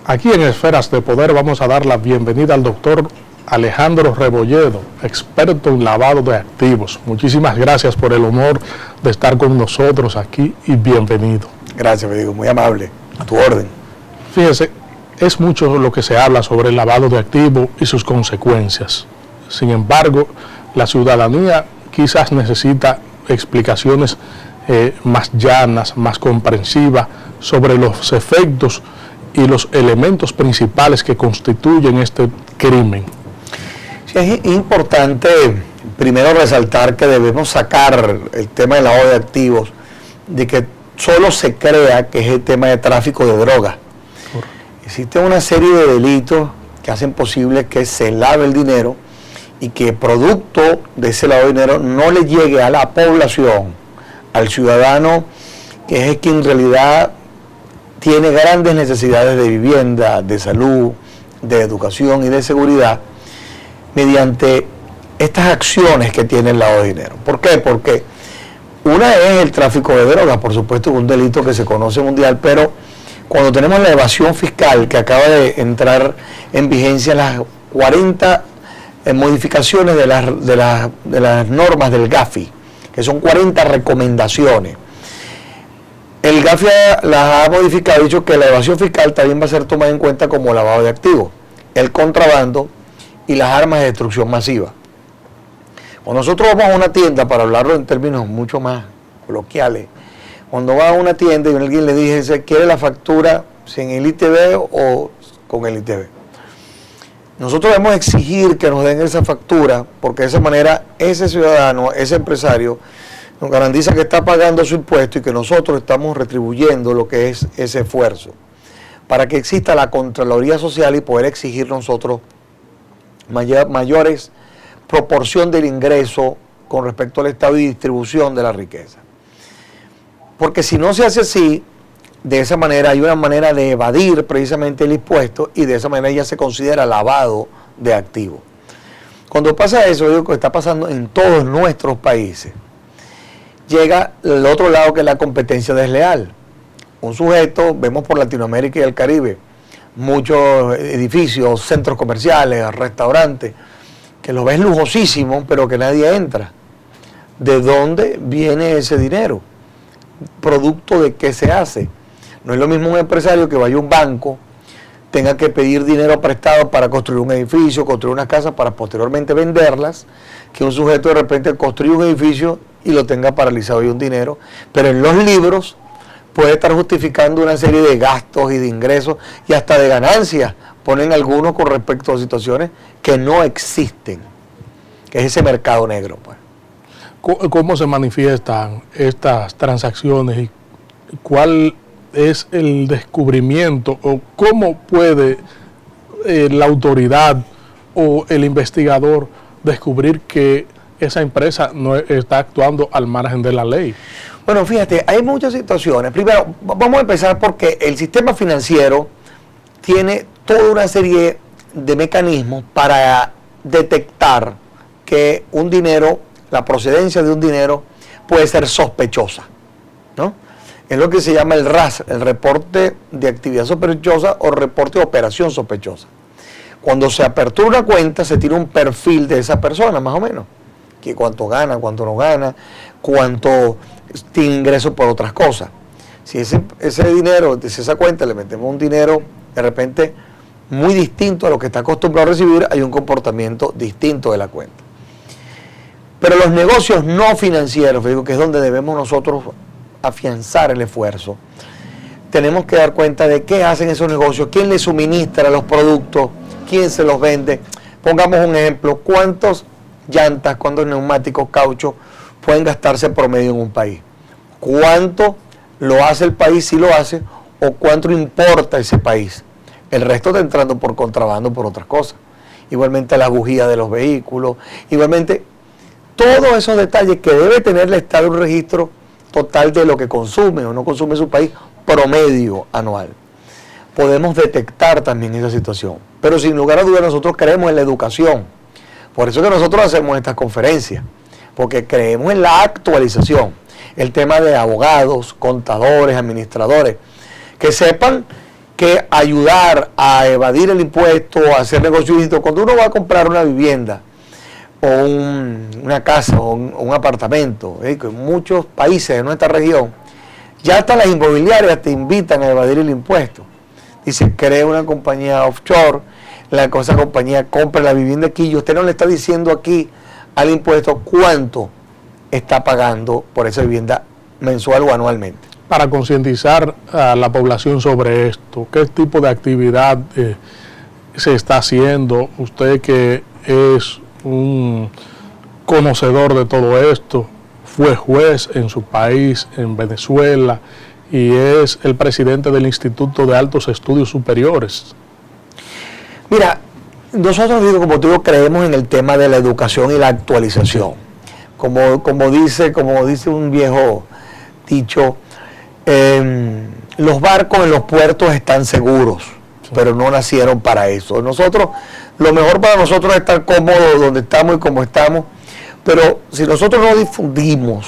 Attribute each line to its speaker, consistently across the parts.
Speaker 1: Aquí en Esferas de Poder vamos a dar la bienvenida al doctor Alejandro Rebolledo, experto en lavado de activos. Muchísimas gracias por el honor de estar con nosotros aquí y bienvenido.
Speaker 2: Gracias, me digo, muy amable, a tu orden.
Speaker 1: Fíjese, es mucho lo que se habla sobre el lavado de activos y sus consecuencias. Sin embargo, la ciudadanía quizás necesita explicaciones más llanas, más comprensivas sobre los efectos y los elementos principales que constituyen este crimen.
Speaker 2: Sí, es importante primero resaltar que debemos sacar el tema del lavado de activos, de que solo se crea que es el tema de tráfico de drogas. Existe una serie de delitos que hacen posible que se lave el dinero y que producto de ese lavado de dinero no le llegue a la población, al ciudadano, que es quien en realidad tiene grandes necesidades de vivienda, de salud, de educación y de seguridad, mediante estas acciones que tiene el lavado de dinero. ¿Por qué? Porque una es el tráfico de drogas, por supuesto, un delito que se conoce mundial, pero cuando tenemos la evasión fiscal, que acaba de entrar en vigencia las 40 modificaciones de las normas del GAFI, que son 40 recomendaciones. El GAFI las ha modificado, ha dicho que la evasión fiscal también va a ser tomada en cuenta como lavado de activos, el contrabando y las armas de destrucción masiva. Cuando nosotros vamos a una tienda, para hablarlo en términos mucho más coloquiales, cuando va a una tienda y alguien le dice, ¿quiere la factura sin el ITV o con el ITV? Nosotros debemos exigir que nos den esa factura, porque de esa manera ese ciudadano, ese empresario, nos garantiza que está pagando su impuesto y que nosotros estamos retribuyendo lo que es ese esfuerzo, para que exista la Contraloría Social y poder exigir nosotros mayores proporción del ingreso con respecto al estado y distribución de la riqueza. Porque si no se hace así, de esa manera hay una manera de evadir precisamente el impuesto y de esa manera ya se considera lavado de activos. Cuando pasa eso, digo que está pasando en todos nuestros países, llega el otro lado, que es la competencia desleal. Un sujeto, vemos por Latinoamérica y el Caribe, muchos edificios, centros comerciales, restaurantes, que lo ves lujosísimo, pero que nadie entra. ¿De dónde viene ese dinero? ¿Producto de qué se hace? No es lo mismo un empresario que vaya a un banco, tenga que pedir dinero prestado para construir un edificio, construir unas casas para posteriormente venderlas, que un sujeto de repente construye un edificio y lo tenga paralizado y un dinero, pero en los libros puede estar justificando una serie de gastos y de ingresos y hasta de ganancias, ponen algunos con respecto a situaciones que no existen, que es ese mercado negro, pues.
Speaker 1: ¿Cómo se manifiestan estas transacciones y cuál es el descubrimiento o cómo puede la autoridad o el investigador descubrir que esa empresa no está actuando al margen de la ley?
Speaker 2: Bueno, fíjate, hay muchas situaciones. Primero, vamos a empezar porque el sistema financiero tiene toda una serie de mecanismos para detectar que un dinero, la procedencia de un dinero puede ser sospechosa, ¿no? Es lo que se llama el RAS, el reporte de actividad sospechosa o reporte de operación sospechosa. Cuando se apertura una cuenta, se tiene un perfil de esa persona, más o menos. Que cuánto gana, cuánto no gana, cuánto tiene ingresos por otras cosas. Si ese dinero, si esa cuenta le metemos un dinero de repente muy distinto a lo que está acostumbrado a recibir, hay un comportamiento distinto de la cuenta. Pero los negocios no financieros, digo que es donde debemos nosotros afianzar el esfuerzo, tenemos que dar cuenta de qué hacen esos negocios, quién les suministra los productos, quién se los vende. Pongamos un ejemplo, ¿cuántas llantas, cuántos neumáticos, cauchos pueden gastarse promedio en un país? ¿Cuánto lo hace el país si lo hace o cuánto importa ese país? El resto está entrando por contrabando, por otras cosas. Igualmente la bujía de los vehículos, igualmente todos esos detalles que debe tener el Estado un registro total de lo que consume o no consume su país promedio anual. Podemos detectar también esa situación, pero sin lugar a dudas nosotros creemos en la educación. Por eso que nosotros hacemos estas conferencias, porque creemos en la actualización. El tema de abogados, contadores, administradores, que sepan que ayudar a evadir el impuesto, a hacer negocios ilícitos. Cuando uno va a comprar una vivienda o una casa o un apartamento, que en muchos países de nuestra región, ya hasta las inmobiliarias te invitan a evadir el impuesto. Dice, crea una compañía offshore, esa compañía compra la vivienda aquí y usted no le está diciendo aquí al impuesto cuánto está pagando por esa vivienda mensual o anualmente.
Speaker 1: Para concientizar a la población sobre esto, ¿qué tipo de actividad se está haciendo? Usted que es un conocedor de todo esto, fue juez en su país, en Venezuela, y es el presidente del Instituto de Altos Estudios Superiores.
Speaker 2: Mira, nosotros, como tú digo, creemos en el tema de la educación y la actualización. Como dice un viejo dicho, los barcos en los puertos están seguros, sí, pero no nacieron para eso. Lo mejor para nosotros es estar cómodos donde estamos y como estamos, pero si nosotros no difundimos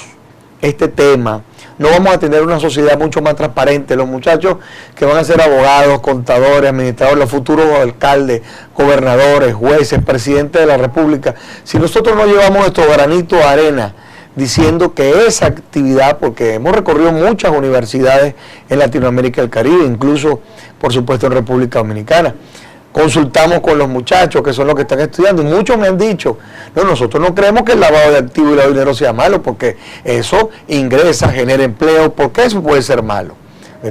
Speaker 2: este tema, no vamos a tener una sociedad mucho más transparente. Los muchachos que van a ser abogados, contadores, administradores, los futuros alcaldes, gobernadores, jueces, presidentes de la República, si nosotros no llevamos nuestro granito de arena diciendo que esa actividad, porque hemos recorrido muchas universidades en Latinoamérica y el Caribe, incluso, por supuesto, en República Dominicana, consultamos con los muchachos que son los que están estudiando y muchos me han dicho, no, nosotros no creemos que el lavado de activos y el lavado de dinero sea malo, porque eso ingresa, genera empleo, porque eso puede ser malo.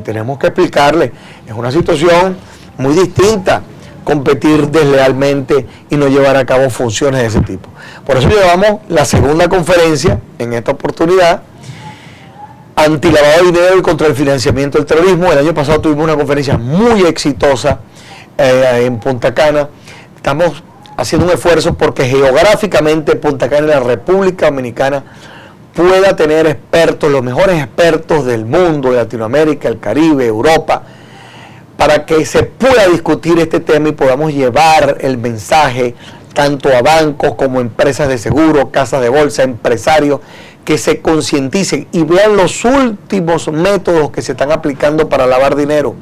Speaker 2: Tenemos que explicarle, es una situación muy distinta competir deslealmente y no llevar a cabo funciones de ese tipo. Por eso llevamos la segunda conferencia en esta oportunidad, antilavado de dinero y contra el financiamiento del terrorismo. El año pasado tuvimos una conferencia muy exitosa en Punta Cana. Estamos haciendo un esfuerzo porque geográficamente Punta Cana y la República Dominicana pueda tener expertos, los mejores expertos del mundo, de Latinoamérica, el Caribe, Europa, para que se pueda discutir este tema y podamos llevar el mensaje tanto a bancos como empresas de seguro, casas de bolsa, empresarios, que se concienticen y vean los últimos métodos que se están aplicando para lavar dinero,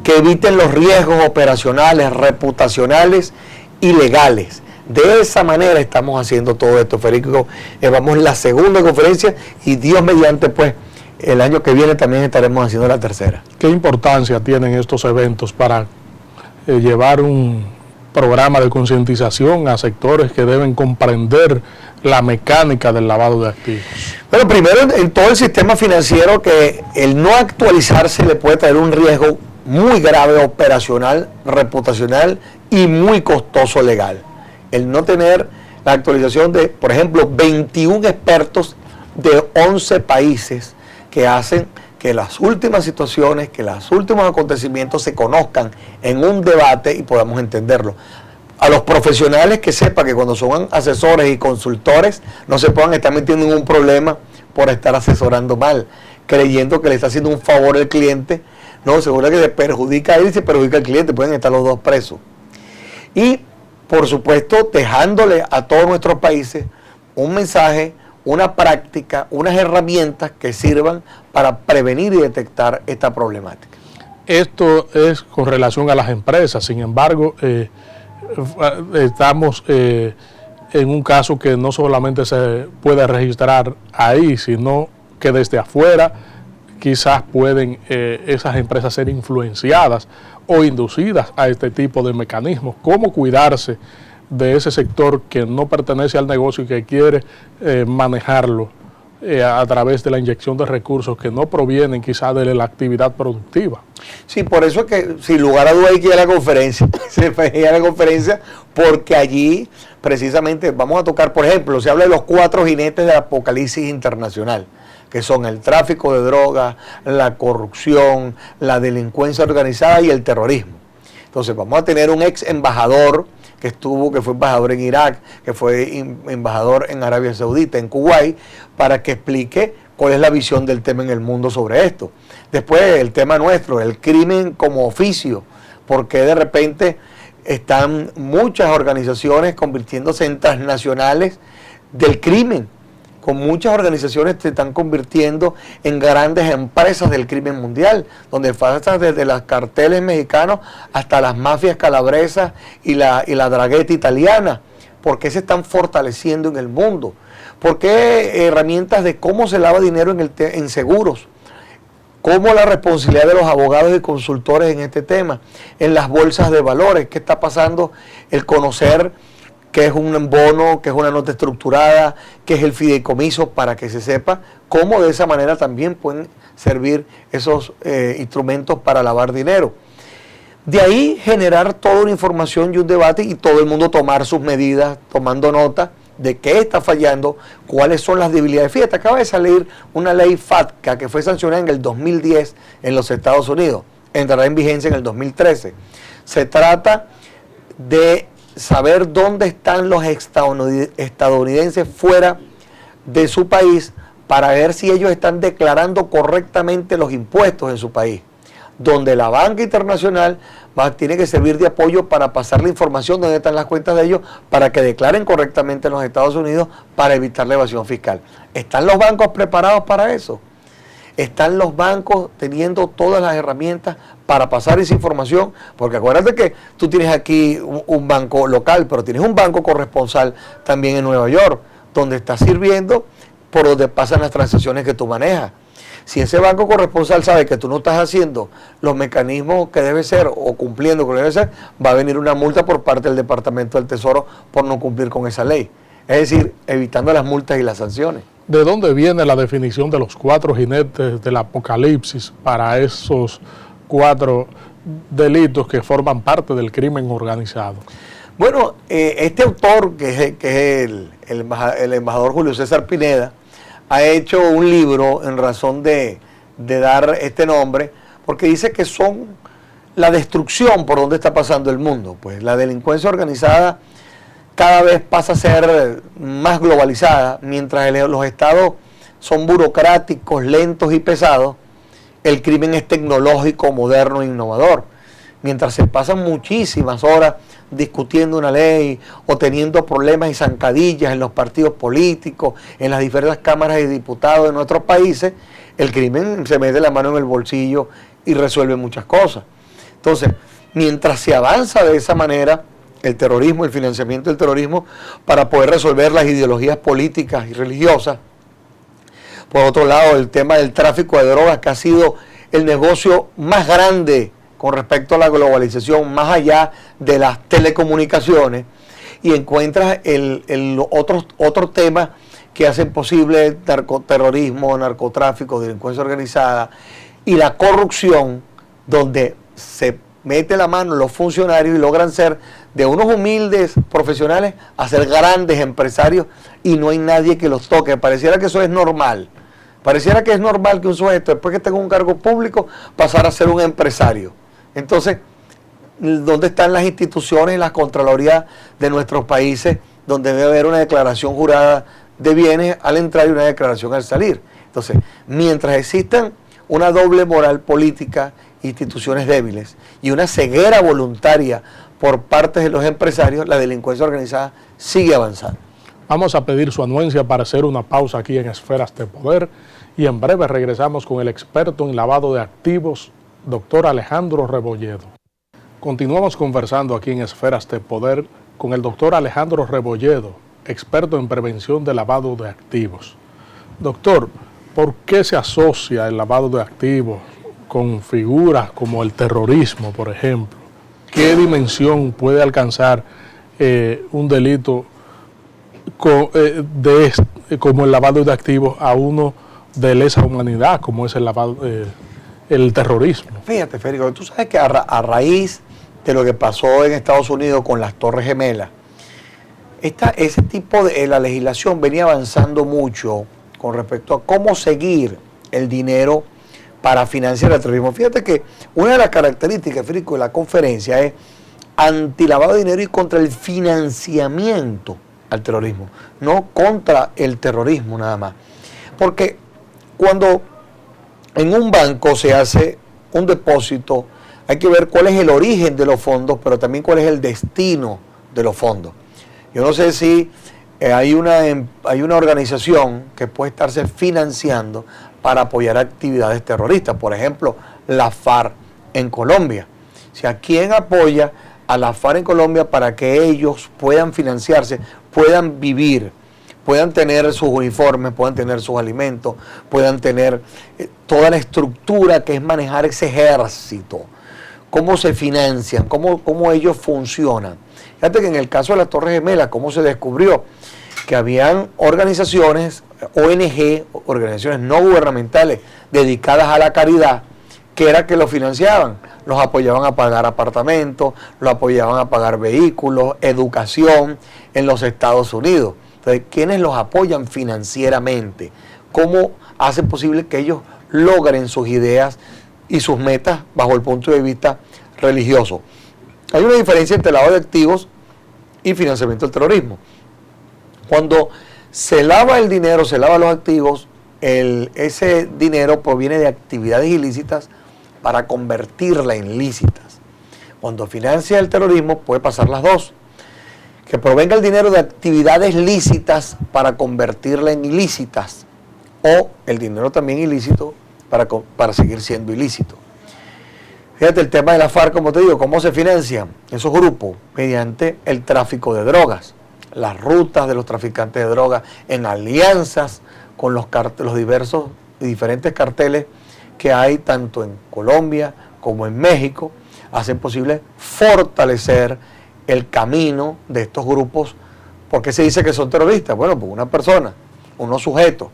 Speaker 2: que eviten los riesgos operacionales, reputacionales y legales. De esa manera estamos haciendo todo esto, Federico. Llevamos la segunda conferencia y Dios mediante, pues, el año que viene también estaremos haciendo la tercera.
Speaker 1: ¿Qué importancia tienen estos eventos para llevar un programa de concientización a sectores que deben comprender la mecánica del lavado de activos?
Speaker 2: Bueno, primero, en todo el sistema financiero, que el no actualizarse le puede traer un riesgo muy grave operacional, reputacional y muy costoso legal. El no tener la actualización de, por ejemplo, 21 expertos de 11 países que hacen que las últimas situaciones, que los últimos acontecimientos se conozcan en un debate y podamos entenderlo. A los profesionales que sepan que cuando son asesores y consultores no se puedan estar metiendo en un problema por estar asesorando mal, creyendo que le está haciendo un favor al cliente. No, seguro que se perjudica a él y se perjudica al cliente, pueden estar los dos presos. Y, por supuesto, dejándole a todos nuestros países un mensaje, una práctica, unas herramientas que sirvan para prevenir y detectar esta problemática.
Speaker 1: Esto es con relación a las empresas, sin embargo, estamos en un caso que no solamente se puede registrar ahí, sino que desde afuera quizás pueden esas empresas ser influenciadas o inducidas a este tipo de mecanismos. ¿Cómo cuidarse de ese sector que no pertenece al negocio y que quiere manejarlo a través de la inyección de recursos que no provienen quizás de la actividad productiva?
Speaker 2: Sí, por eso es que sin lugar a dudas hay que ir a la conferencia, se fue a la conferencia porque allí precisamente vamos a tocar, por ejemplo, se habla de los 4 jinetes del apocalipsis internacional, que son el tráfico de drogas, la corrupción, la delincuencia organizada y el terrorismo. Entonces vamos a tener un ex embajador que fue embajador en Irak, que fue embajador en Arabia Saudita, en Kuwait, para que explique cuál es la visión del tema en el mundo sobre esto. Después el tema nuestro, el crimen como oficio, porque de repente están muchas organizaciones convirtiéndose en transnacionales del crimen, con muchas organizaciones se están convirtiendo en grandes empresas del crimen mundial, donde pasa desde los carteles mexicanos hasta las mafias calabresas y la dragueta italiana. ¿Por qué se están fortaleciendo en el mundo? ¿Por qué herramientas de cómo se lava dinero en seguros? ¿Cómo la responsabilidad de los abogados y consultores en este tema? En las bolsas de valores, ¿qué está pasando? El conocer qué es un bono, qué es una nota estructurada, qué es el fideicomiso, para que se sepa cómo de esa manera también pueden servir esos instrumentos para lavar dinero. De ahí generar toda una información y un debate y todo el mundo tomar sus medidas, tomando nota de qué está fallando, cuáles son las debilidades. Fíjate, acaba de salir una ley FATCA que fue sancionada en el 2010 en los Estados Unidos, entrará en vigencia en el 2013. Se trata de saber dónde están los estadounidenses fuera de su país para ver si ellos están declarando correctamente los impuestos en su país, donde la banca internacional tiene que servir de apoyo para pasar la información de dónde están las cuentas de ellos para que declaren correctamente en los Estados Unidos para evitar la evasión fiscal. ¿Están los bancos preparados para eso? ¿Están los bancos teniendo todas las herramientas para pasar esa información? Porque acuérdate que tú tienes aquí un banco local, pero tienes un banco corresponsal también en Nueva York, donde está sirviendo por donde pasan las transacciones que tú manejas. Si ese banco corresponsal sabe que tú no estás haciendo los mecanismos que debe ser o cumpliendo con lo que debe ser, va a venir una multa por parte del Departamento del Tesoro por no cumplir con esa ley. Es decir, evitando las multas y las sanciones.
Speaker 1: ¿De dónde viene la definición de los 4 jinetes del apocalipsis para esos 4 delitos que forman parte del crimen organizado?
Speaker 2: Bueno, este autor, que es el embajador Julio César Pineda, ha hecho un libro en razón de dar este nombre, porque dice que son la destrucción por donde está pasando el mundo. Pues la delincuencia organizada cada vez pasa a ser más globalizada, mientras los estados son burocráticos, lentos y pesados, el crimen es tecnológico, moderno e innovador. Mientras se pasan muchísimas horas discutiendo una ley o teniendo problemas y zancadillas en los partidos políticos, en las diversas cámaras de diputados de nuestros países, el crimen se mete la mano en el bolsillo y resuelve muchas cosas. Entonces, mientras se avanza de esa manera, el terrorismo, el financiamiento del terrorismo, para poder resolver las ideologías políticas y religiosas. Por otro lado, el tema del tráfico de drogas, que ha sido el negocio más grande con respecto a la globalización, más allá de las telecomunicaciones, y encuentras otros temas que hacen posible el terrorismo, narcotráfico, delincuencia organizada y la corrupción, donde se mete la mano los funcionarios y logran ser de unos humildes profesionales a ser grandes empresarios y no hay nadie que los toque. Pareciera que eso es normal. Pareciera que es normal que un sujeto, después que tenga un cargo público, pasara a ser un empresario. Entonces, ¿dónde están las instituciones y las contralorías de nuestros países donde debe haber una declaración jurada de bienes al entrar y una declaración al salir? Entonces, mientras existan una doble moral política, instituciones débiles y una ceguera voluntaria por parte de los empresarios, la delincuencia organizada sigue avanzando.
Speaker 1: Vamos a pedir su anuencia para hacer una pausa aquí en Esferas de Poder y en breve regresamos con el experto en lavado de activos, doctor Alejandro Rebolledo. Continuamos conversando aquí en Esferas de Poder con el doctor Alejandro Rebolledo, experto en prevención de lavado de activos. Doctor, ¿por qué se asocia el lavado de activos con figuras como el terrorismo, por ejemplo? ¿Qué dimensión puede alcanzar un delito como el lavado de activos a uno de lesa humanidad, como es el terrorismo?
Speaker 2: Fíjate, Federico, tú sabes que a raíz de lo que pasó en Estados Unidos con las Torres Gemelas, ese tipo de la legislación venía avanzando mucho con respecto a cómo seguir el dinero para financiar el terrorismo. Fíjate que una de las características, Federico, de la conferencia es antilavado de dinero y contra el financiamiento al terrorismo, no contra el terrorismo nada más. Porque cuando en un banco se hace un depósito, hay que ver cuál es el origen de los fondos, pero también cuál es el destino de los fondos. Yo no sé si hay una organización que puede estarse financiando para apoyar actividades terroristas. Por ejemplo, la FARC en Colombia. O sea, ¿quién apoya a la FARC en Colombia para que ellos puedan financiarse, puedan vivir, puedan tener sus uniformes, puedan tener sus alimentos, puedan tener toda la estructura que es manejar ese ejército? ¿Cómo se financian? ¿Cómo ellos funcionan? Fíjate que en el caso de las Torres Gemelas, ¿cómo se descubrió? Que habían organizaciones, ONG, organizaciones no gubernamentales dedicadas a la caridad, que era que lo financiaban, los apoyaban a pagar apartamentos, los apoyaban a pagar vehículos, educación en los Estados Unidos. Entonces, ¿quiénes los apoyan financieramente? ¿Cómo hacen posible que ellos logren sus ideas y sus metas bajo el punto de vista religioso? Hay una diferencia entre lavado de activos y financiamiento del terrorismo. Cuando se lava el dinero, se lava los activos, ese dinero proviene de actividades ilícitas para convertirla en lícitas. Cuando financia el terrorismo puede pasar las dos. Que provenga el dinero de actividades lícitas para convertirla en ilícitas, o el dinero también ilícito para seguir siendo ilícito. Fíjate el tema de la FARC, como te digo, ¿cómo se financian esos grupos? Mediante el tráfico de drogas, las rutas de los traficantes de drogas en alianzas con los diversos y diferentes carteles que hay tanto en Colombia como en México, hacen posible fortalecer el camino de estos grupos. ¿Por qué se dice que son terroristas? Bueno, pues una persona, unos sujetos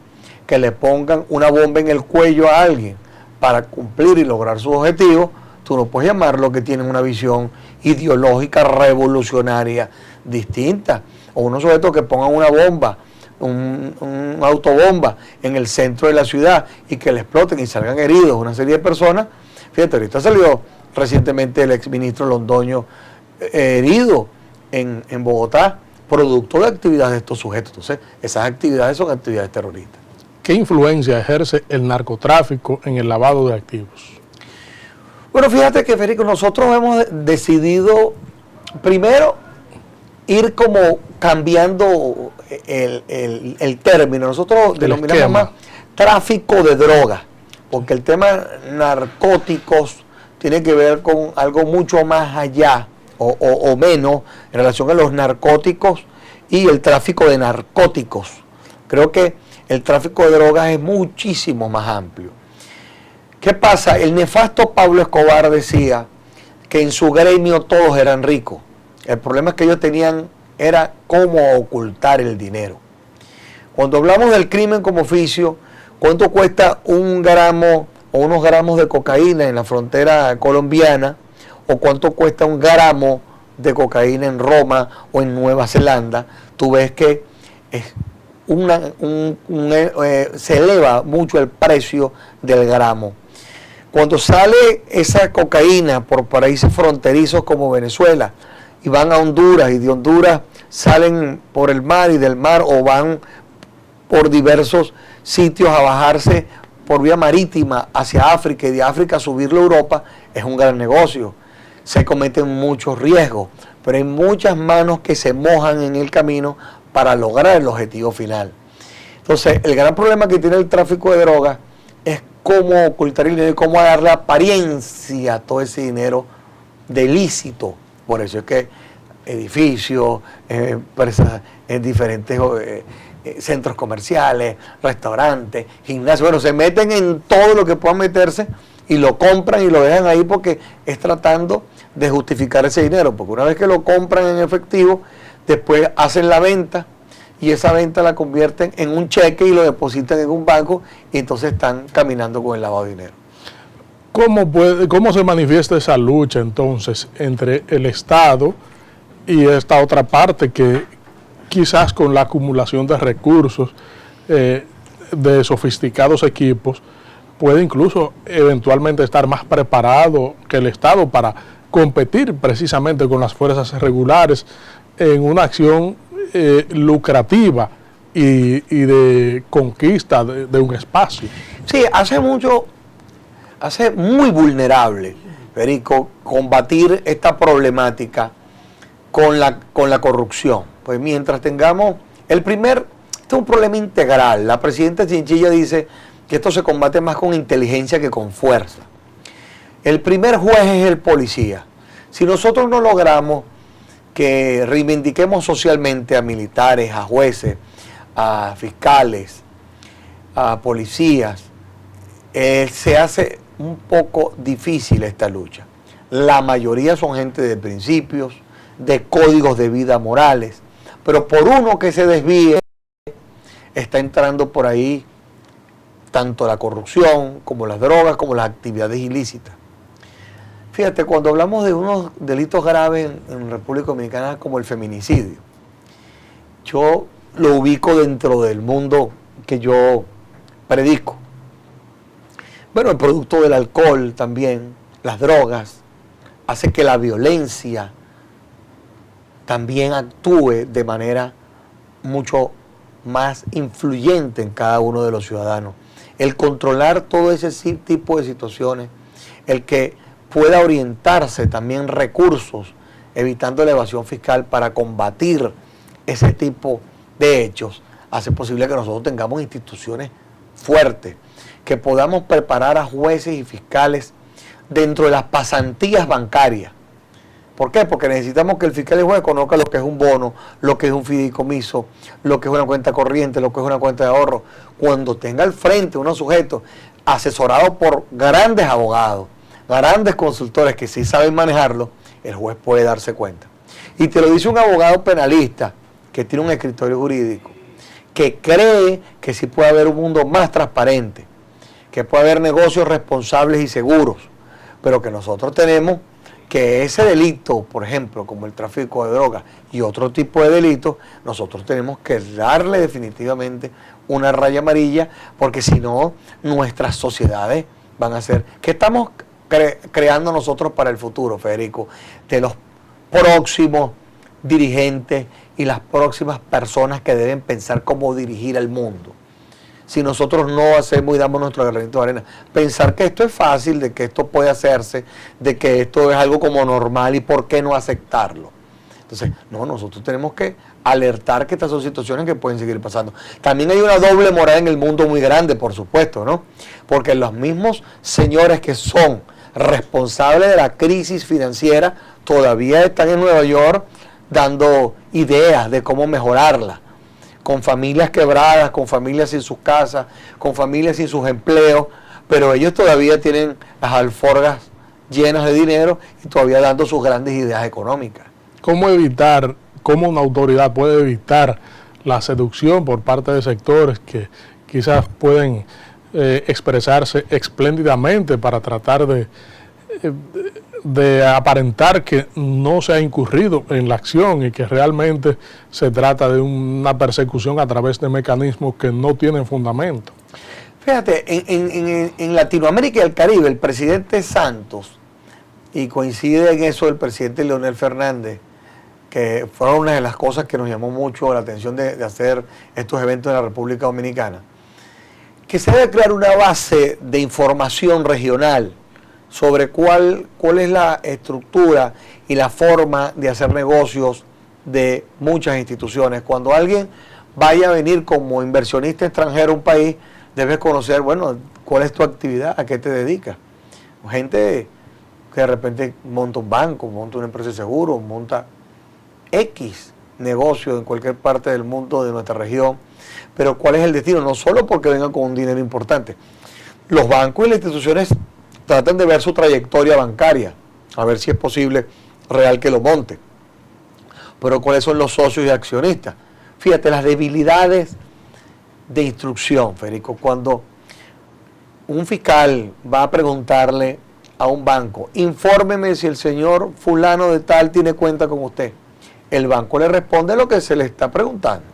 Speaker 2: que le pongan una bomba en el cuello a alguien para cumplir y lograr sus objetivos, tú no puedes llamarlo que tienen una visión ideológica revolucionaria distinta. O unos sujetos que pongan una bomba, un autobomba en el centro de la ciudad y que le exploten y salgan heridos una serie de personas. Fíjate, ahorita salió recientemente el exministro Londoño herido en Bogotá, producto de actividades de estos sujetos. Entonces, esas actividades son actividades terroristas.
Speaker 1: ¿Qué influencia ejerce el narcotráfico en el lavado de activos?
Speaker 2: Bueno, fíjate que, Federico, nosotros hemos decidido primero ir como cambiando el término. Nosotros denominamos más tráfico de drogas, porque el tema narcóticos tiene que ver con algo mucho más allá o menos en relación a los narcóticos y el tráfico de narcóticos. Creo que el tráfico de drogas es muchísimo más amplio. ¿Qué pasa? El nefasto Pablo Escobar decía que en su gremio todos eran ricos. El problema es que ellos tenían era cómo ocultar el dinero. Cuando hablamos del crimen como oficio, ¿cuánto cuesta un gramo o unos gramos de cocaína en la frontera colombiana? ¿O cuánto cuesta un gramo de cocaína en Roma o en Nueva Zelanda? Tú ves que es se eleva mucho el precio del gramo. Cuando sale esa cocaína por países fronterizos como Venezuela y van a Honduras, y de Honduras salen por el mar y del mar o van por diversos sitios a bajarse por vía marítima hacia África y de África a subirlo a Europa, es un gran negocio. Se cometen muchos riesgos, pero hay muchas manos que se mojan en el camino para lograr el objetivo final. Entonces, el gran problema que tiene el tráfico de drogas es cómo ocultar el dinero y cómo darle apariencia a todo ese dinero de ilícito. Por eso es que edificios, empresas en diferentes centros comerciales, restaurantes, gimnasios, bueno, se meten en todo lo que puedan meterse y lo compran y lo dejan ahí porque es tratando de justificar ese dinero, porque una vez que lo compran en efectivo, después hacen la venta y esa venta la convierten en un cheque y lo depositan en un banco y entonces están caminando con el lavado de dinero.
Speaker 1: ¿Cómo se manifiesta esa lucha entonces entre el Estado y esta otra parte que quizás con la acumulación de recursos, de sofisticados equipos, puede incluso eventualmente estar más preparado que el Estado para competir precisamente con las fuerzas regulares en una acción lucrativa y de conquista de un espacio?
Speaker 2: Sí, hace muy vulnerable, Federico, combatir esta problemática con la corrupción. Pues mientras tengamos Este es un problema integral. La presidenta Chinchilla dice que esto se combate más con inteligencia que con fuerza. El primer juez es el policía. Si nosotros no logramos que reivindiquemos socialmente a militares, a jueces, a fiscales, a policías, se hace un poco difícil esta lucha. La mayoría son gente de principios, de códigos de vida morales, pero por uno que se desvíe, está entrando por ahí tanto la corrupción como las drogas, como las actividades ilícitas. Fíjate, cuando hablamos de unos delitos graves en República Dominicana como el feminicidio, yo lo ubico dentro del mundo que yo predico. Bueno, el producto del alcohol también, las drogas, hace que la violencia también actúe de manera mucho más influyente en cada uno de los ciudadanos. El controlar todo ese tipo de situaciones, el que pueda orientarse también recursos, evitando la evasión fiscal para combatir ese tipo de hechos, hace posible que nosotros tengamos instituciones fuertes, que podamos preparar a jueces y fiscales dentro de las pasantías bancarias. ¿Por qué? Porque necesitamos que el fiscal y el juez conozca lo que es un bono, lo que es un fideicomiso, lo que es una cuenta corriente, lo que es una cuenta de ahorro. Cuando tenga al frente unos sujetos asesorados por grandes abogados, grandes consultores que sí saben manejarlo, el juez puede darse cuenta. Y te lo dice un abogado penalista que tiene un escritorio jurídico, que cree que sí puede haber un mundo más transparente, que puede haber negocios responsables y seguros, pero que nosotros tenemos que ese delito, por ejemplo, como el tráfico de drogas y otro tipo de delitos, nosotros tenemos que darle definitivamente una raya amarilla, porque si no, nuestras sociedades van a ser... ¿Qué estamos creando nosotros para el futuro, Federico? De los próximos dirigentes y las próximas personas que deben pensar cómo dirigir al mundo. Si nosotros no hacemos y damos nuestro granito de arena, pensar que esto es fácil, de que esto puede hacerse, de que esto es algo como normal y por qué no aceptarlo. Entonces, no, nosotros tenemos que alertar que estas son situaciones que pueden seguir pasando. También hay una doble moral en el mundo muy grande, por supuesto, ¿no? Porque los mismos señores que son responsables de la crisis financiera todavía están en Nueva York dando ideas de cómo mejorarla, con familias quebradas, con familias sin sus casas, con familias sin sus empleos, pero ellos todavía tienen las alforjas llenas de dinero y todavía dando sus grandes ideas económicas.
Speaker 1: ¿Cómo una autoridad puede evitar la seducción por parte de sectores que quizás pueden expresarse espléndidamente para tratar de aparentar que no se ha incurrido en la acción y que realmente se trata de una persecución a través de mecanismos que no tienen fundamento?
Speaker 2: Fíjate, en Latinoamérica y el Caribe, el presidente Santos, y coincide en eso el presidente Leonel Fernández, que fueron una de las cosas que nos llamó mucho la atención de hacer estos eventos en la República Dominicana, que se debe crear una base de información regional sobre cuál es la estructura y la forma de hacer negocios de muchas instituciones. Cuando alguien vaya a venir como inversionista extranjero a un país, debes conocer, bueno, cuál es tu actividad, a qué te dedicas. Gente que de repente monta un banco, monta una empresa de seguros, monta X negocio en cualquier parte del mundo de nuestra región, pero cuál es el destino, no solo porque vengan con un dinero importante. Los bancos y las instituciones tratan de ver su trayectoria bancaria, a ver si es posible real que lo monte. Pero cuáles son los socios y accionistas. Fíjate, las debilidades de instrucción, Federico, cuando un fiscal va a preguntarle a un banco, infórmeme si el señor fulano de tal tiene cuenta con usted. El banco le responde lo que se le está preguntando.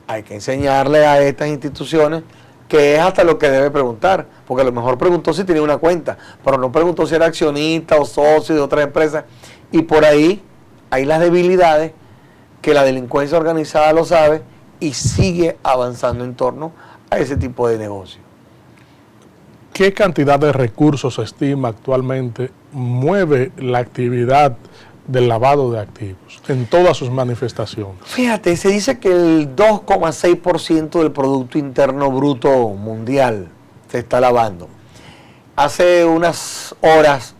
Speaker 2: Hay que enseñarle a estas instituciones que es hasta lo que debe preguntar, porque a lo mejor preguntó si tenía una cuenta, pero no preguntó si era accionista o socio de otra empresa, y por ahí hay las debilidades que la delincuencia organizada lo sabe y sigue avanzando en torno a ese tipo de negocio.
Speaker 1: ¿Qué cantidad de recursos se estima actualmente mueve la actividad del lavado de activos en todas sus manifestaciones?
Speaker 2: Fíjate, se dice que el 2,6% del Producto Interno Bruto mundial se está lavando. Hace unas horas,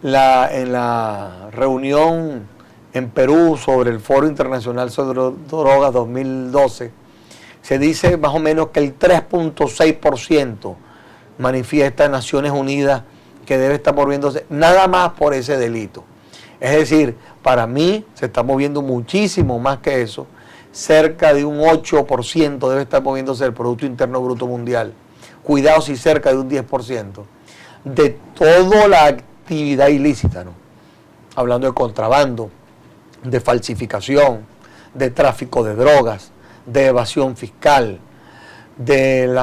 Speaker 2: en la reunión en Perú sobre el Foro Internacional sobre Drogas 2012, se dice más o menos que el 3,6% manifiesta en Naciones Unidas que debe estar moviéndose nada más por ese delito. Es decir, para mí se está moviendo muchísimo más que eso. Cerca de un 8% debe estar moviéndose el Producto Interno Bruto Mundial. Cuidado si cerca de un 10% de toda la actividad ilícita, ¿no? Hablando de contrabando, de falsificación, de tráfico de drogas, de evasión fiscal, de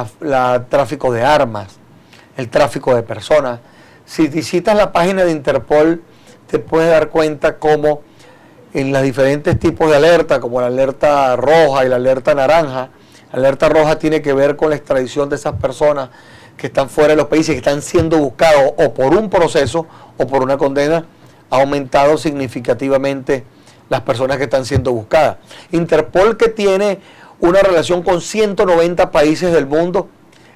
Speaker 2: tráfico de armas, el tráfico de personas. Si visitas la página de Interpol, te puedes dar cuenta cómo en los diferentes tipos de alerta, como la alerta roja y la alerta naranja, la alerta roja tiene que ver con la extradición de esas personas que están fuera de los países, que están siendo buscados o por un proceso o por una condena. Ha aumentado significativamente las personas que están siendo buscadas. Interpol, que tiene una relación con 190 países del mundo,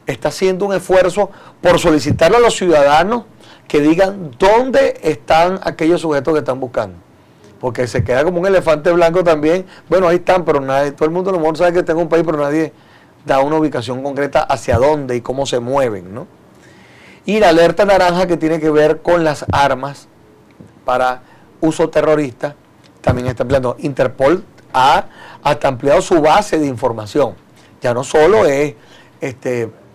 Speaker 2: está haciendo un esfuerzo por solicitarle a los ciudadanos que digan dónde están aquellos sujetos que están buscando. Porque se queda como un elefante blanco también. Bueno, ahí están, pero nadie, todo el mundo a lo mejor sabe que está en un país, pero nadie da una ubicación concreta hacia dónde y cómo se mueven, ¿no? Y la alerta naranja, que tiene que ver con las armas para uso terrorista, también está ampliando. Interpol ha hasta ampliado su base de información. Ya no solo es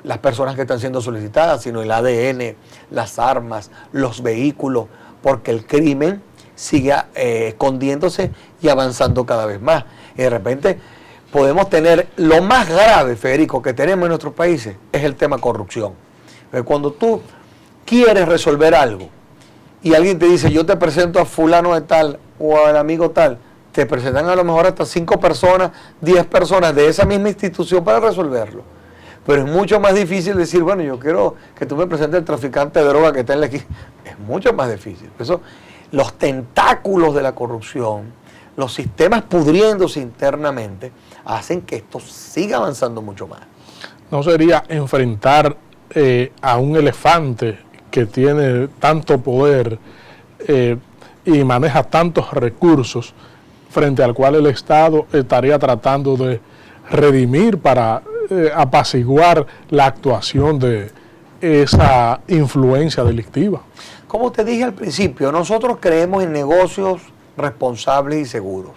Speaker 2: las personas que están siendo solicitadas, sino el ADN, las armas, los vehículos, porque el crimen sigue escondiéndose y avanzando cada vez más. Y de repente podemos tener lo más grave, Federico, que tenemos en nuestros países, es el tema corrupción. Cuando tú quieres resolver algo y alguien te dice, yo te presento a fulano de tal o al amigo tal, te presentan a lo mejor hasta 5 personas, 10 personas de esa misma institución para resolverlo. Pero es mucho más difícil decir, bueno, yo quiero que tú me presentes el traficante de droga que está en la esquina. Es mucho más difícil. Por eso, los tentáculos de la corrupción, los sistemas pudriéndose internamente, hacen que esto siga avanzando mucho más.
Speaker 1: ¿No sería enfrentar a un elefante que tiene tanto poder y maneja tantos recursos, frente al cual el Estado estaría tratando de redimir para apaciguar la actuación de esa influencia delictiva?
Speaker 2: Como te dije al principio, nosotros creemos en negocios responsables y seguros.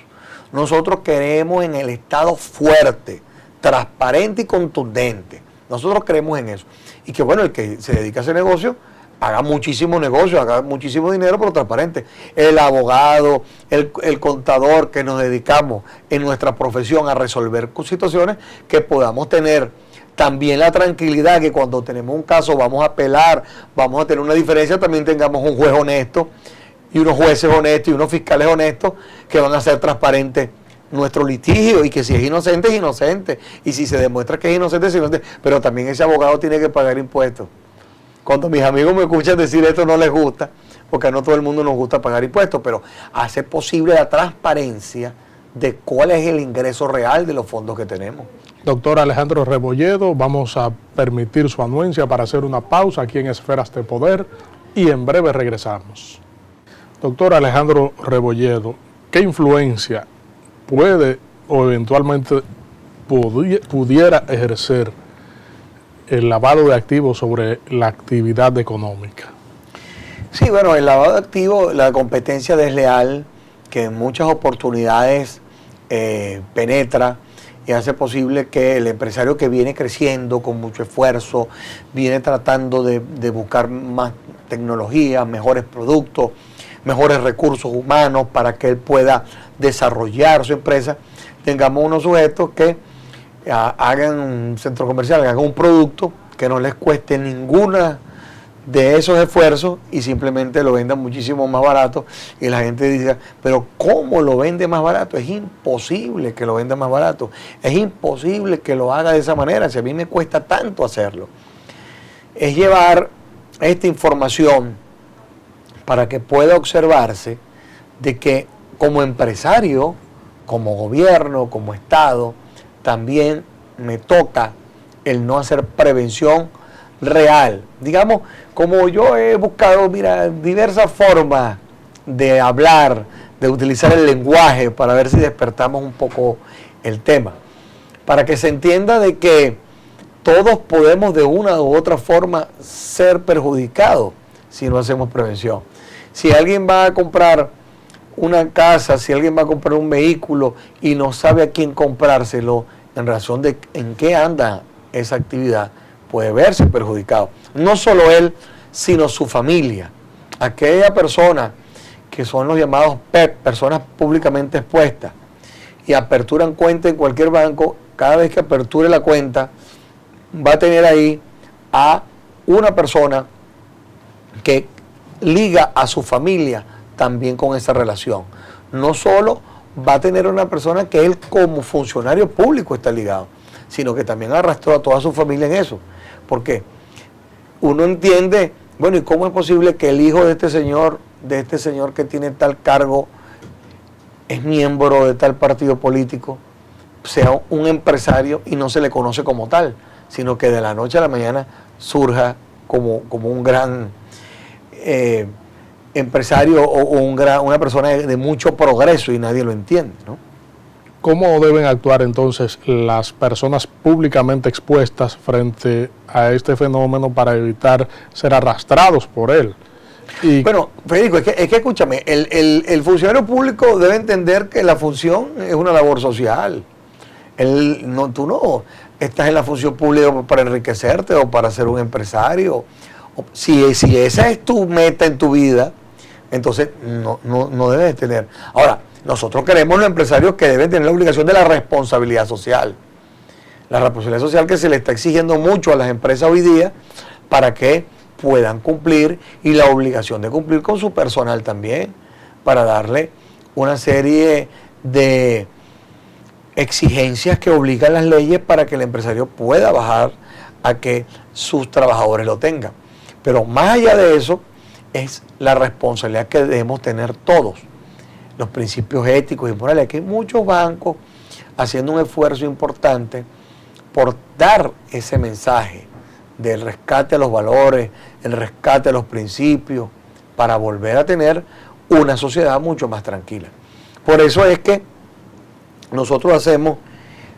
Speaker 2: Nosotros creemos en el Estado fuerte, transparente y contundente. Nosotros creemos en eso. Y que bueno, el que se dedica a ese negocio haga muchísimo negocio, haga muchísimo dinero, pero transparente. El abogado, el contador, que nos dedicamos en nuestra profesión a resolver situaciones, que podamos tener también la tranquilidad que cuando tenemos un caso vamos a apelar, vamos a tener una diferencia, también tengamos un juez honesto y unos jueces honestos y unos fiscales honestos que van a hacer transparente nuestro litigio, y que si es inocente, es inocente, y si se demuestra que es inocente, es inocente, pero también ese abogado tiene que pagar impuestos. Cuando mis amigos me escuchan decir esto, no les gusta, porque a no todo el mundo nos gusta pagar impuestos, pero hace posible la transparencia de cuál es el ingreso real de los fondos que tenemos.
Speaker 1: Doctor Alejandro Rebolledo, vamos a permitir su anuencia para hacer una pausa aquí en Esferas de Poder y en breve regresamos. Doctor Alejandro Rebolledo, ¿qué influencia puede o eventualmente pudiera ejercer el lavado de activos sobre la actividad económica?
Speaker 2: Sí, bueno, el lavado de activos, la competencia desleal, que en muchas oportunidades penetra y hace posible que el empresario que viene creciendo con mucho esfuerzo, viene tratando de buscar más tecnología, mejores productos, mejores recursos humanos para que él pueda desarrollar su empresa, tengamos unos sujetos que hagan un centro comercial, hagan un producto que no les cueste ninguna de esos esfuerzos y simplemente lo vendan muchísimo más barato, y la gente dice, pero ¿cómo lo vende más barato? Es imposible que lo venda más barato, es imposible que lo haga de esa manera, si a mí me cuesta tanto hacerlo. Es llevar esta información para que pueda observarse de que como empresario, como gobierno, como Estado, también me toca el no hacer prevención real. Digamos, como yo he buscado, mira, diversas formas de hablar, de utilizar el lenguaje para ver si despertamos un poco el tema, para que se entienda de que todos podemos de una u otra forma ser perjudicados si no hacemos prevención. Si alguien va a comprar una casa, si alguien va a comprar un vehículo y no sabe a quién comprárselo, en razón de en qué anda esa actividad, puede verse perjudicado. No solo él, sino su familia. Aquella persona que son los llamados PEP, personas públicamente expuestas, y aperturan cuenta en cualquier banco, cada vez que aperture la cuenta, va a tener ahí a una persona que liga a su familia también con esa relación. No solo va a tener una persona que él como funcionario público está ligado, sino que también arrastró a toda su familia en eso. Porque uno entiende, bueno, ¿y cómo es posible que el hijo de este señor que tiene tal cargo, es miembro de tal partido político, sea un empresario y no se le conoce como tal, sino que de la noche a la mañana surja como un gran empresario o una persona de mucho progreso y nadie lo entiende, ¿no?
Speaker 1: ¿Cómo deben actuar entonces las personas públicamente expuestas frente a este fenómeno para evitar ser arrastrados por él? Y
Speaker 2: bueno, Federico, es que escúchame, el funcionario público debe entender que la función es una labor social. Tú no estás en la función pública para enriquecerte o para ser un empresario. Si esa es tu meta en tu vida, entonces no debes tener. Ahora, nosotros queremos los empresarios que deben tener la obligación de la responsabilidad social. La responsabilidad social que se le está exigiendo mucho a las empresas hoy día para que puedan cumplir, y la obligación de cumplir con su personal también, para darle una serie de exigencias que obligan las leyes para que el empresario pueda bajar a que sus trabajadores lo tengan. Pero más allá de eso, es la responsabilidad que debemos tener todos, los principios éticos y morales. Aquí hay muchos bancos haciendo un esfuerzo importante por dar ese mensaje del rescate a los valores, el rescate a los principios, para volver a tener una sociedad mucho más tranquila. Por eso es que nosotros hacemos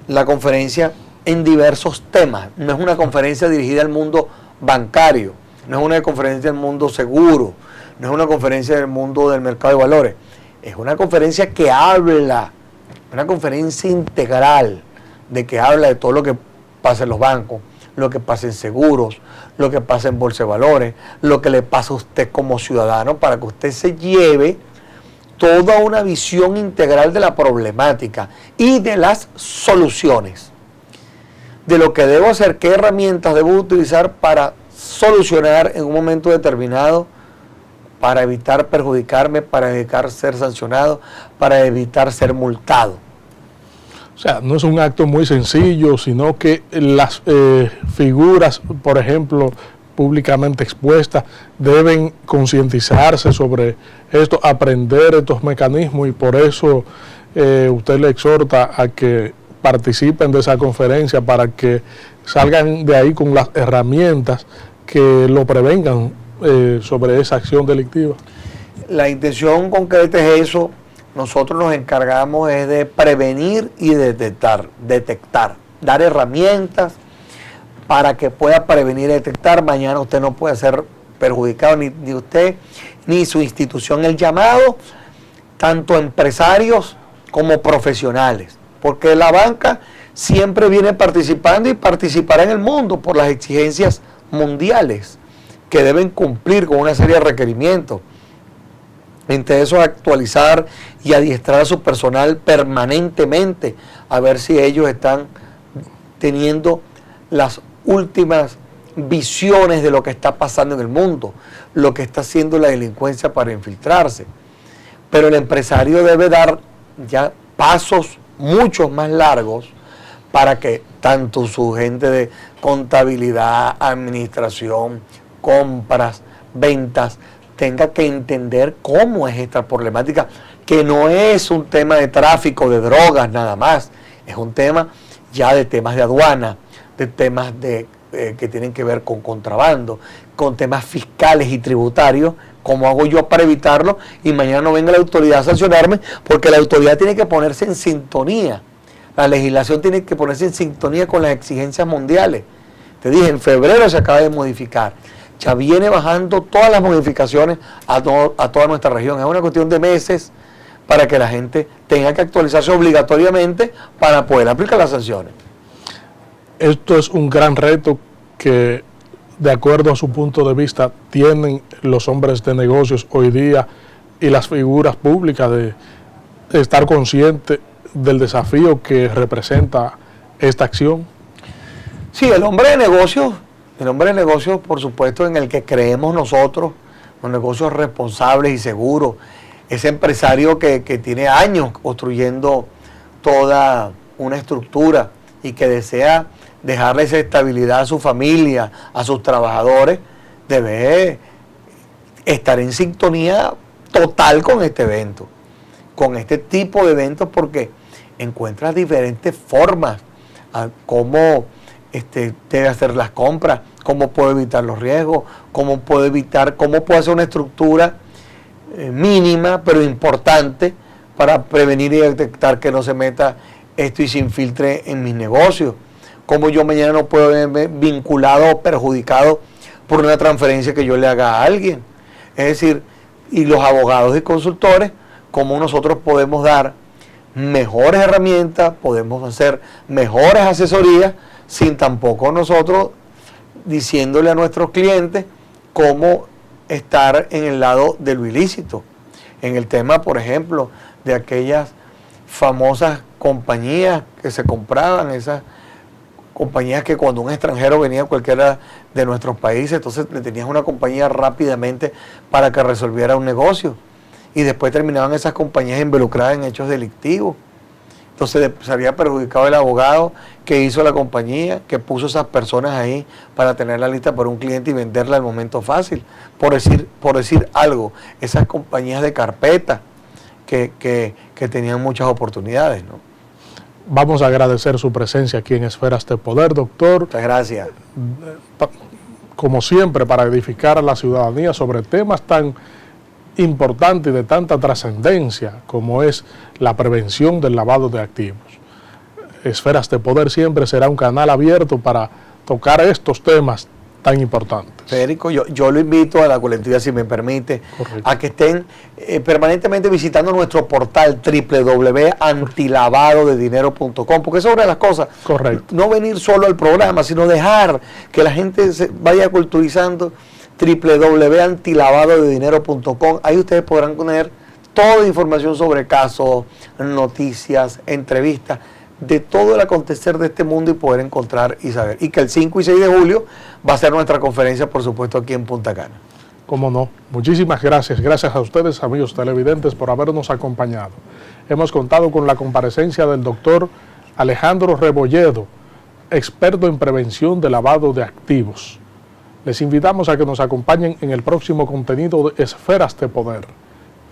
Speaker 2: la conferencia en diversos temas. No es una conferencia dirigida al mundo bancario, no es una conferencia del mundo seguro, no es una conferencia del mundo del mercado de valores. Es una conferencia que habla, una conferencia integral, de que habla de todo lo que pasa en los bancos, lo que pasa en seguros, lo que pasa en bolsa de valores, lo que le pasa a usted como ciudadano, para que usted se lleve toda una visión integral de la problemática y de las soluciones, de lo que debo hacer, qué herramientas debo utilizar para solucionar en un momento determinado, para evitar perjudicarme, para evitar ser sancionado, para evitar ser multado.
Speaker 1: o sea, no es un acto muy sencillo, sino que las figuras, por ejemplo, públicamente expuestas, deben concientizarse sobre esto, aprender estos mecanismos, y por eso usted le exhorta a que participen de esa conferencia para que salgan de ahí con las herramientas que lo prevengan sobre esa acción delictiva.
Speaker 2: La intención concreta es eso. Nosotros nos encargamos es de prevenir y de detectar, dar herramientas para que pueda prevenir y detectar. Mañana usted no puede ser perjudicado, ni usted ni su institución. El llamado, tanto empresarios como profesionales, porque la banca siempre viene participando y participará en el mundo por las exigencias mundiales que deben cumplir con una serie de requerimientos. Entre eso, actualizar y adiestrar a su personal permanentemente, a ver si ellos están teniendo las últimas visiones de lo que está pasando en el mundo, lo que está haciendo la delincuencia para infiltrarse. Pero el empresario debe dar ya pasos mucho más largos para que tanto su gente de contabilidad, administración, compras, ventas, tenga que entender cómo es esta problemática, que no es un tema de tráfico de drogas nada más, es un tema ya de temas de aduana, de temas que tienen que ver con contrabando, con temas fiscales y tributarios. ¿Cómo hago yo para evitarlo? Y mañana no venga la autoridad a sancionarme, porque la autoridad tiene que ponerse en sintonía. La legislación tiene que ponerse en sintonía con las exigencias mundiales. Te dije, en febrero se acaba de modificar. Ya viene bajando todas las modificaciones a toda nuestra región. Es una cuestión de meses para que la gente tenga que actualizarse obligatoriamente para poder aplicar las sanciones.
Speaker 1: Esto es un gran reto que, de acuerdo a su punto de vista, tienen los hombres de negocios hoy día y las figuras públicas de estar conscientes del desafío que representa esta acción.
Speaker 2: Sí, el hombre de negocios, por supuesto, en el que creemos nosotros, los negocios responsables y seguros, ese empresario que tiene años construyendo toda una estructura y que desea dejarle esa estabilidad a su familia, a sus trabajadores, debe estar en sintonía total con este evento, con este tipo de eventos, porque encuentras diferentes formas a cómo debe hacer las compras, cómo puede evitar los riesgos, cómo puede hacer una estructura mínima pero importante para prevenir y detectar que no se meta esto y se infiltre en mis negocios. Cómo yo mañana no puedo verme vinculado o perjudicado por una transferencia que yo le haga a alguien. Es decir, y los abogados y consultores, cómo nosotros podemos dar mejores herramientas, podemos hacer mejores asesorías, sin tampoco nosotros diciéndole a nuestros clientes cómo estar en el lado de lo ilícito. En el tema, por ejemplo, de aquellas famosas compañías que se compraban, esas compañías que cuando un extranjero venía a cualquiera de nuestros países, entonces le tenías una compañía rápidamente para que resolviera un negocio. Y después terminaban esas compañías involucradas en hechos delictivos. Entonces se había perjudicado el abogado que hizo la compañía, que puso esas personas ahí para tener la lista por un cliente y venderla al momento fácil. Por decir algo, esas compañías de carpeta que tenían muchas oportunidades, ¿no?
Speaker 1: Vamos a agradecer su presencia aquí en Esferas de Poder, doctor.
Speaker 2: Muchas gracias.
Speaker 1: Como siempre, para edificar a la ciudadanía sobre temas tan importante y de tanta trascendencia como es la prevención del lavado de activos. Esferas de Poder siempre será un canal abierto para tocar estos temas tan importantes.
Speaker 2: Federico, yo lo invito a la colectividad, si me permite, correcto, a que estén permanentemente visitando nuestro portal www.antilavadodedinero.com, porque esa es una de las cosas.
Speaker 1: Correcto.
Speaker 2: No venir solo al programa, sino dejar que la gente se vaya culturizando. www.antilavadodedinero.com. Ahí ustedes podrán tener toda la información sobre casos, noticias, entrevistas, de todo el acontecer de este mundo y poder encontrar y saber. Y que el 5 y 6 de julio va a ser nuestra conferencia, por supuesto, aquí en Punta Cana.
Speaker 1: Cómo no. Muchísimas gracias. Gracias a ustedes, amigos televidentes, por habernos acompañado. Hemos contado con la comparecencia del doctor Alejandro Rebolledo, experto en prevención de lavado de activos. Les invitamos a que nos acompañen en el próximo contenido de Esferas de Poder.